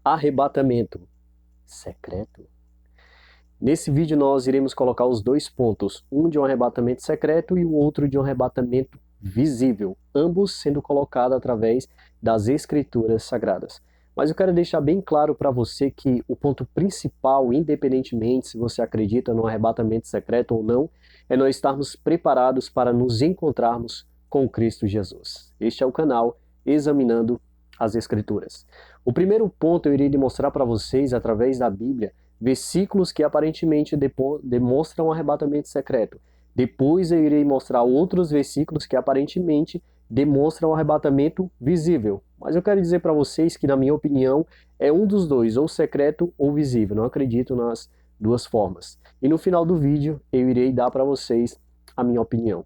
Arrebatamento secreto. Nesse vídeo nós iremos colocar os dois pontos, um de um arrebatamento secreto e o outro de um arrebatamento visível, ambos sendo colocados através das Escrituras Sagradas. Mas eu quero deixar bem claro para você que o ponto principal, independentemente se você acredita no arrebatamento secreto ou não, é nós estarmos preparados para nos encontrarmos com Cristo Jesus. Este é o canal Examinando as Escrituras. O primeiro ponto eu irei mostrar para vocês através da Bíblia versículos que aparentemente demonstram um arrebatamento secreto. Depois eu irei mostrar outros versículos que aparentemente demonstram um arrebatamento visível. Mas eu quero dizer para vocês que, na minha opinião, é um dos dois, ou secreto ou visível. Não acredito nas duas formas. E no final do vídeo eu irei dar para vocês a minha opinião.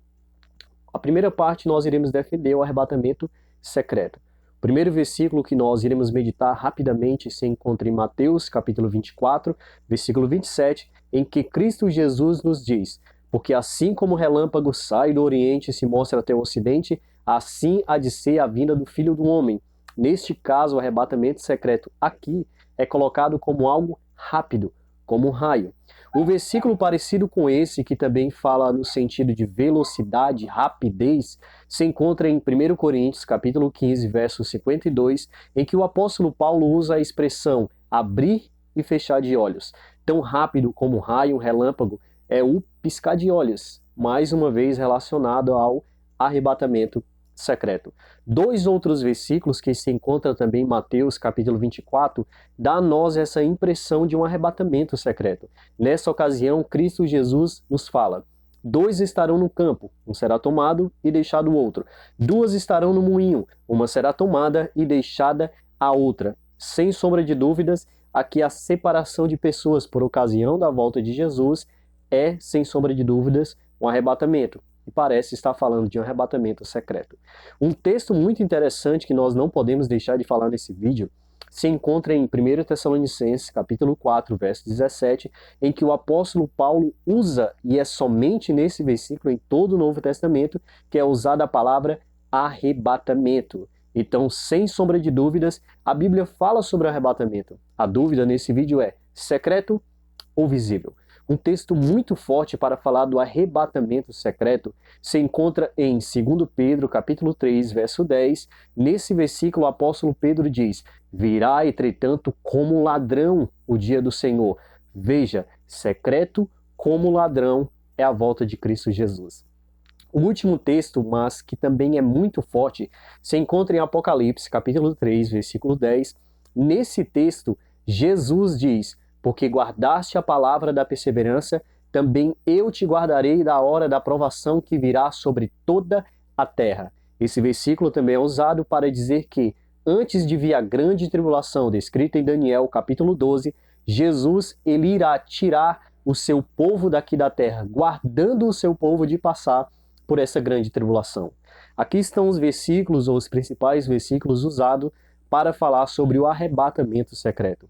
A primeira parte nós iremos defender o arrebatamento secreto. O primeiro versículo que nós iremos meditar rapidamente se encontra em Mateus capítulo 24, versículo 27, em que Cristo Jesus nos diz: porque assim como o relâmpago sai do Oriente e se mostra até o Ocidente, assim há de ser a vinda do Filho do Homem. Neste caso, o arrebatamento secreto aqui é colocado como algo rápido, como um raio. Um versículo parecido com esse, que também fala no sentido de velocidade, rapidez, se encontra em 1 Coríntios capítulo 15, verso 52, em que o apóstolo Paulo usa a expressão abrir e fechar de olhos. Tão rápido como um raio, um relâmpago, é o piscar de olhos, mais uma vez relacionado ao arrebatamento secreto. Dois outros versículos que se encontram também em Mateus capítulo 24, dá a nós essa impressão de um arrebatamento secreto. Nessa ocasião, Cristo Jesus nos fala: dois estarão no campo, um será tomado e deixado o outro. Duas estarão no moinho, uma será tomada e deixada a outra. Sem sombra de dúvidas, aqui a separação de pessoas por ocasião da volta de Jesus é, sem sombra de dúvidas, um arrebatamento. E parece estar falando de um arrebatamento secreto. Um texto muito interessante que nós não podemos deixar de falar nesse vídeo se encontra em 1 Tessalonicenses, capítulo 4, verso 17, em que o apóstolo Paulo usa, e é somente nesse versículo em todo o Novo Testamento, que é usada a palavra arrebatamento. Então, sem sombra de dúvidas, a Bíblia fala sobre arrebatamento. A dúvida nesse vídeo é: secreto ou visível? Um texto muito forte para falar do arrebatamento secreto se encontra em 2 Pedro, capítulo 3, verso 10. Nesse versículo, o apóstolo Pedro diz: virá, entretanto, como ladrão o dia do Senhor. Veja, secreto como ladrão é a volta de Cristo Jesus. O último texto, mas que também é muito forte, se encontra em Apocalipse, capítulo 3, versículo 10. Nesse texto, Jesus diz: porque guardaste a palavra da perseverança, também eu te guardarei da hora da provação que virá sobre toda a terra. Esse versículo também é usado para dizer que, antes de vir a grande tribulação descrita em Daniel, capítulo 12, Jesus ele irá tirar o seu povo daqui da terra, guardando o seu povo de passar por essa grande tribulação. Aqui estão os versículos, ou os principais versículos usados para falar sobre o arrebatamento secreto.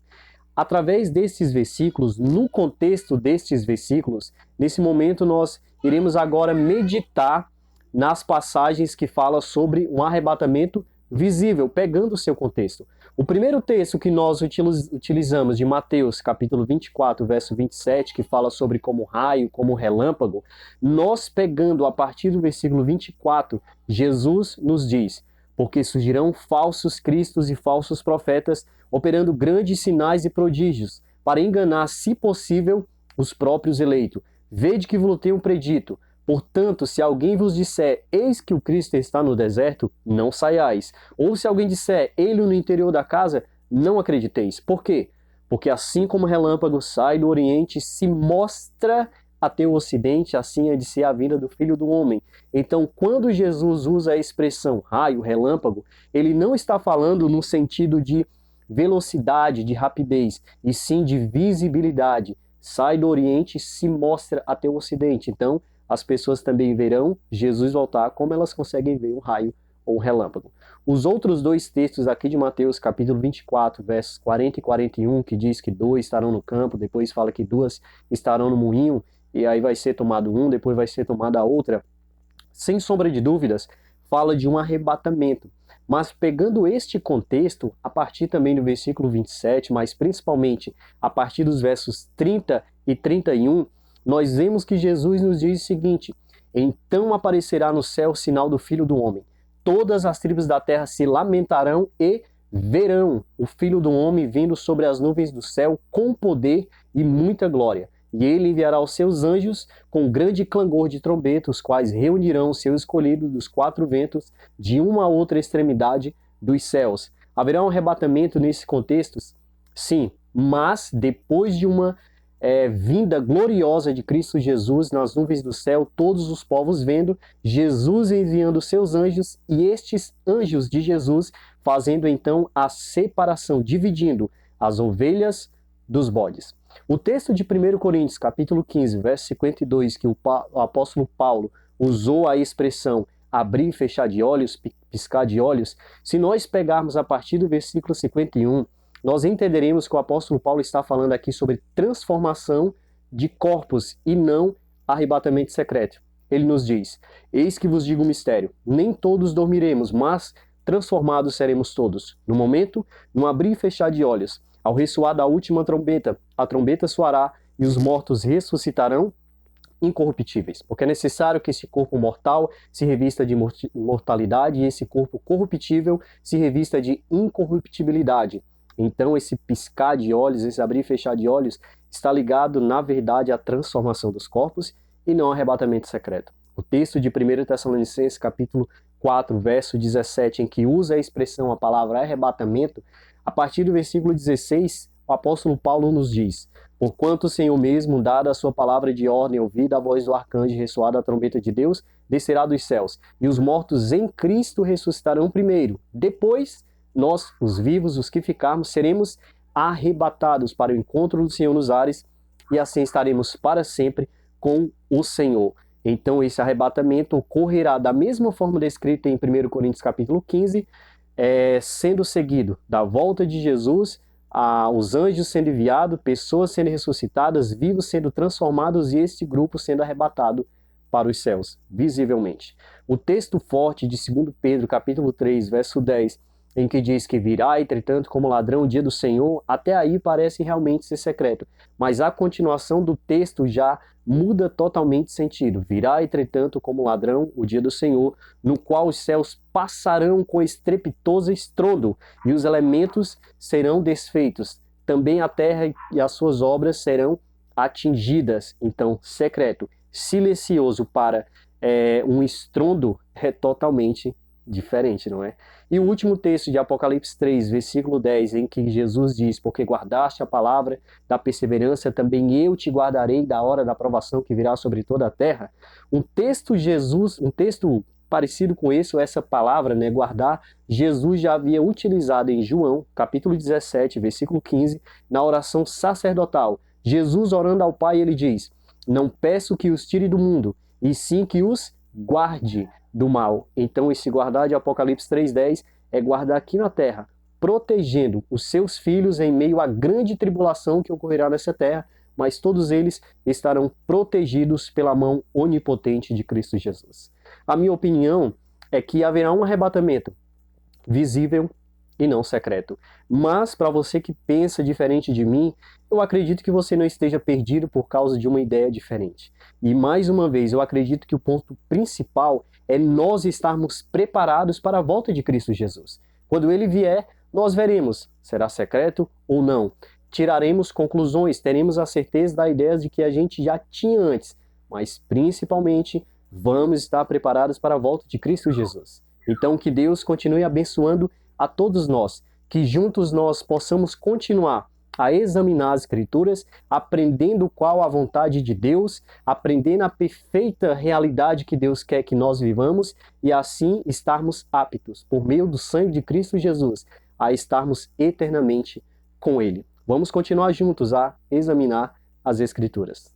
Através destes versículos, no contexto destes versículos, nesse momento nós iremos agora meditar nas passagens que falam sobre um arrebatamento visível, pegando o seu contexto. O primeiro texto que nós utilizamos de Mateus, capítulo 24, verso 27, que fala sobre como raio, como relâmpago, nós pegando a partir do versículo 24, Jesus nos diz: porque surgirão falsos cristos e falsos profetas, operando grandes sinais e prodígios, para enganar, se possível, os próprios eleitos. Vede que vos tenho predito. Portanto, se alguém vos disser: eis que o Cristo está no deserto, não saiais. Ou se alguém disser: ele no interior da casa, não acrediteis. Por quê? Porque assim como o relâmpago sai do Oriente e se mostra até o Ocidente, assim é de ser a vinda do Filho do Homem. Então, quando Jesus usa a expressão raio, relâmpago, ele não está falando no sentido de velocidade, de rapidez, e sim de visibilidade. Sai do Oriente e se mostra até o Ocidente. Então, as pessoas também verão Jesus voltar como elas conseguem ver um raio ou um relâmpago. Os outros dois textos aqui de Mateus, capítulo 24, versos 40 e 41, que diz que dois estarão no campo, depois fala que duas estarão no moinho, e aí vai ser tomado um, depois vai ser tomada a outra, sem sombra de dúvidas, fala de um arrebatamento. Mas pegando este contexto, a partir também do versículo 27, mas principalmente a partir dos versos 30 e 31, nós vemos que Jesus nos diz o seguinte: então aparecerá no céu o sinal do Filho do Homem. Todas as tribos da terra se lamentarão e verão o Filho do Homem vindo sobre as nuvens do céu com poder e muita glória. E ele enviará os seus anjos com grande clangor de trombeta, os quais reunirão os seus escolhidos dos quatro ventos de uma a outra extremidade dos céus. Haverá um arrebatamento nesse contexto? Sim, mas depois de uma vinda gloriosa de Cristo Jesus nas nuvens do céu, todos os povos vendo, Jesus enviando seus anjos e estes anjos de Jesus fazendo então a separação, dividindo as ovelhas dos bodes. O texto de 1 Coríntios, capítulo 15, verso 52, que o apóstolo Paulo usou a expressão abrir e fechar de olhos, piscar de olhos, se nós pegarmos a partir do versículo 51, nós entenderemos que o apóstolo Paulo está falando aqui sobre transformação de corpos e não arrebatamento secreto. Ele nos diz: eis que vos digo um mistério, nem todos dormiremos, mas transformados seremos todos. No momento, num abrir e fechar de olhos, ao ressoar da última trombeta, a trombeta soará e os mortos ressuscitarão incorruptíveis, porque é necessário que esse corpo mortal se revista de mortalidade e esse corpo corruptível se revista de incorruptibilidade. Então esse piscar de olhos, esse abrir e fechar de olhos está ligado, na verdade, à transformação dos corpos e não ao arrebatamento secreto. O texto de 1 Tessalonicenses, capítulo 4, verso 17, em que usa a expressão, a palavra arrebatamento, a partir do versículo 16, o apóstolo Paulo nos diz: porquanto o Senhor mesmo, dada a sua palavra de ordem, ouvida a voz do arcanjo e ressoada a trombeta de Deus, descerá dos céus, e os mortos em Cristo ressuscitarão primeiro. Depois, nós, os vivos, os que ficarmos, seremos arrebatados para o encontro do Senhor nos ares, e assim estaremos para sempre com o Senhor. Então esse arrebatamento ocorrerá da mesma forma descrita em 1 Coríntios capítulo 15, sendo seguido da volta de Jesus, os anjos sendo enviados, pessoas sendo ressuscitadas, vivos sendo transformados e este grupo sendo arrebatado para os céus, visivelmente. O texto forte de 2 Pedro capítulo 3, verso 10, em que diz que virá, entretanto, como ladrão o dia do Senhor, até aí parece realmente ser secreto. Mas a continuação do texto já muda totalmente sentido. Virá, entretanto, como ladrão o dia do Senhor, no qual os céus passarão com estrepitoso estrondo, e os elementos serão desfeitos. Também a terra e as suas obras serão atingidas. Então, secreto, silencioso para um estrondo é totalmente diferente, não é? E o último texto de Apocalipse 3, versículo 10, em que Jesus diz: porque guardaste a palavra da perseverança, também eu te guardarei da hora da provação que virá sobre toda a terra. Um texto parecido com esse, ou essa palavra, né, guardar, Jesus já havia utilizado em João, capítulo 17, versículo 15, na oração sacerdotal. Jesus orando ao Pai, ele diz: não peço que os tire do mundo, e sim que os guarde do mal. Então esse guardar de Apocalipse 3:10 é guardar aqui na terra, protegendo os seus filhos em meio à grande tribulação que ocorrerá nessa terra, mas todos eles estarão protegidos pela mão onipotente de Cristo Jesus. A minha opinião é que haverá um arrebatamento visível e não secreto. Mas para você que pensa diferente de mim, eu acredito que você não esteja perdido por causa de uma ideia diferente. E mais uma vez, eu acredito que o ponto principal é nós estarmos preparados para a volta de Cristo Jesus. Quando ele vier, nós veremos, será secreto ou não. Tiraremos conclusões, teremos a certeza da ideia de que a gente já tinha antes, mas principalmente vamos estar preparados para a volta de Cristo Jesus. Então que Deus continue abençoando a todos nós, que juntos nós possamos continuar a examinar as Escrituras, aprendendo qual a vontade de Deus, aprendendo a perfeita realidade que Deus quer que nós vivamos e assim estarmos aptos, por meio do sangue de Cristo Jesus, a estarmos eternamente com Ele. Vamos continuar juntos a examinar as Escrituras.